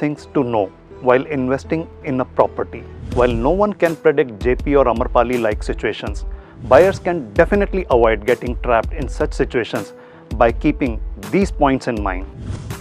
things to know while investing in a property. While no one can predict Jaypee or Amarapali like situations, buyers can definitely avoid getting trapped in such situations by keeping these points in mind.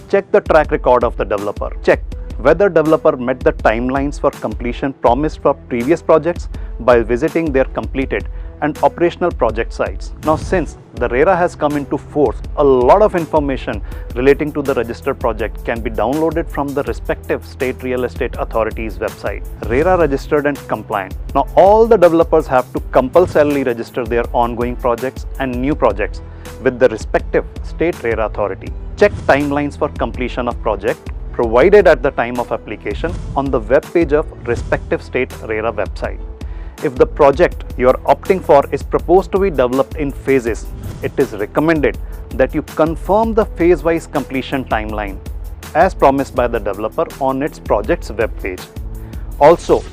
Check the track record of the developer. Check whether developer met the timelines for completion promised for previous projects by visiting their completed and operational project sites. Now, since the RERA has come into force, a lot of information relating to the registered project can be downloaded from the respective state real estate authorities website. RERA registered and compliant. Now, all the developers have to compulsorily register their ongoing projects and new projects with the respective state RERA authority. Check timelines for completion of project provided at the time of application on the web page of respective state RERA website. If the project you are opting for is proposed to be developed in phases, it is recommended that you confirm the phase-wise completion timeline as promised by the developer on its project's web page. Also,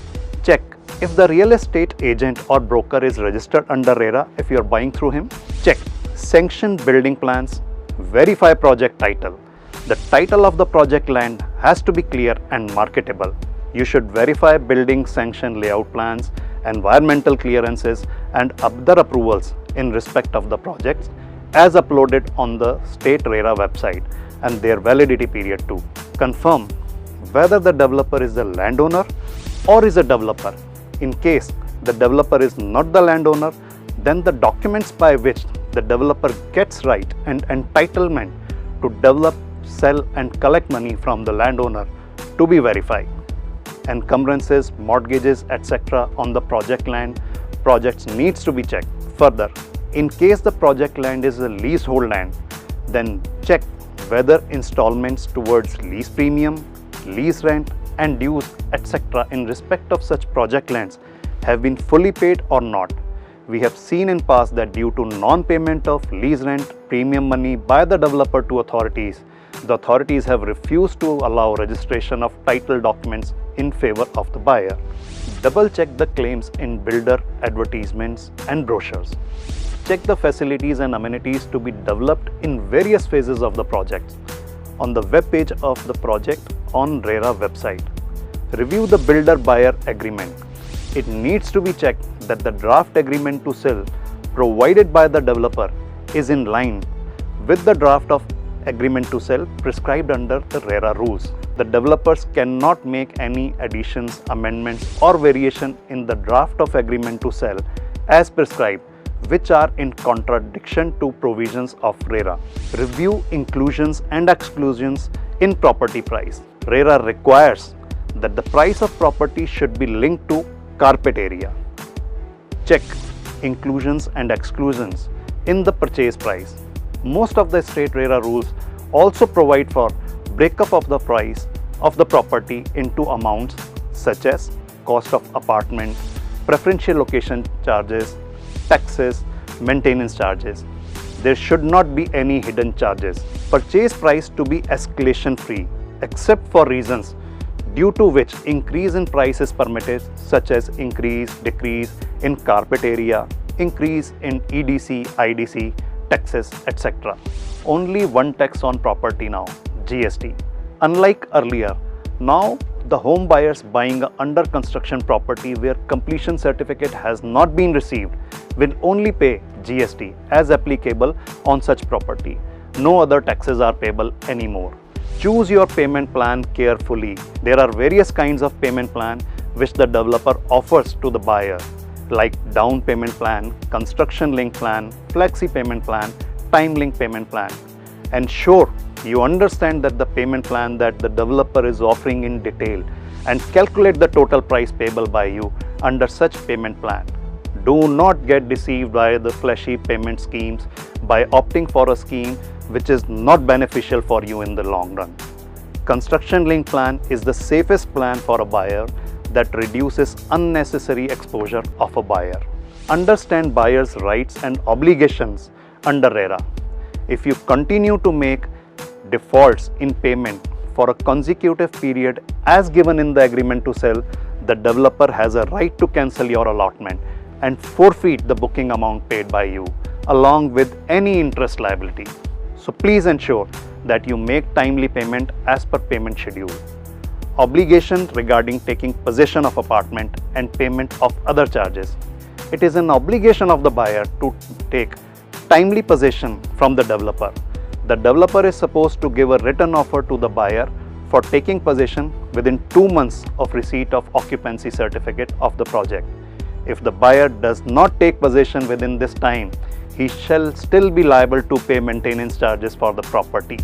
check if the real estate agent or broker is registered under RERA if you are buying through him. Check sanctioned building plans, verify project title. The title of the project land has to be clear and marketable. You should verify building sanction layout plans, environmental clearances and other approvals in respect of the projects as uploaded on the state RERA website and their validity period too. Confirm whether the developer is the landowner or is a developer. In case the developer is not the landowner, then the documents by which the developer gets right and entitlement to develop, sell and collect money from the landowner to be verified. Encumbrances, mortgages, etc. on the project land projects needs to be checked. Further, in case the project land is a leasehold land, then check whether installments towards lease premium, lease rent and dues, etc. in respect of such project lands have been fully paid or not. We have seen in past that due to non-payment of lease rent premium money by the developer to authorities, the authorities have refused to allow registration of title documents in favor of the buyer. Double check the claims in builder advertisements and brochures. Check the facilities and amenities to be developed in various phases of the project on the web page of the project on RERA website. Review the builder-buyer agreement. It needs to be checked that the draft agreement to sell provided by the developer is in line with the draft of agreement to sell prescribed under the RERA rules. The developers cannot make any additions, amendments or variation in the draft of agreement to sell as prescribed, which are in contradiction to provisions of RERA. Review inclusions and exclusions in property price. RERA requires that the price of property should be linked to carpet area. Check inclusions and exclusions in the purchase price. Most of the state RERA rules also provide for breakup of the price of the property into amounts such as cost of apartment, preferential location charges, taxes, maintenance charges. There should not be any hidden charges. Purchase price to be escalation free except for reasons due to which increase in price is permitted, such as increase, decrease in carpet area, increase in EDC, IDC, taxes, etc. Only one tax on property now, GST. Unlike earlier, now the home buyers buying a under construction property where completion certificate has not been received will only pay GST as applicable on such property. No other taxes are payable anymore. Choose your payment plan carefully. There are various kinds of payment plan which the developer offers to the buyer, like down payment plan, construction link plan, flexi payment plan, time link payment plan. Ensure you understand that the payment plan that the developer is offering in detail and calculate the total price payable by you under such payment plan. Do not get deceived by the flashy payment schemes by opting for a scheme which is not beneficial for you in the long run. Construction link plan is the safest plan for a buyer that reduces unnecessary exposure of a buyer. Understand buyer's rights and obligations under RERA. If you continue to make defaults in payment for a consecutive period as given in the agreement to sell, the developer has a right to cancel your allotment and forfeit the booking amount paid by you along with any interest liability. So please ensure that you make timely payment as per payment schedule. obligation regarding taking possession of apartment and payment of other charges. It is an obligation of the buyer to take timely possession from the developer. The developer is supposed to give a written offer to the buyer for taking possession within 2 months of receipt of occupancy certificate of the project. If the buyer does not take possession within this time, he shall still be liable to pay maintenance charges for the property.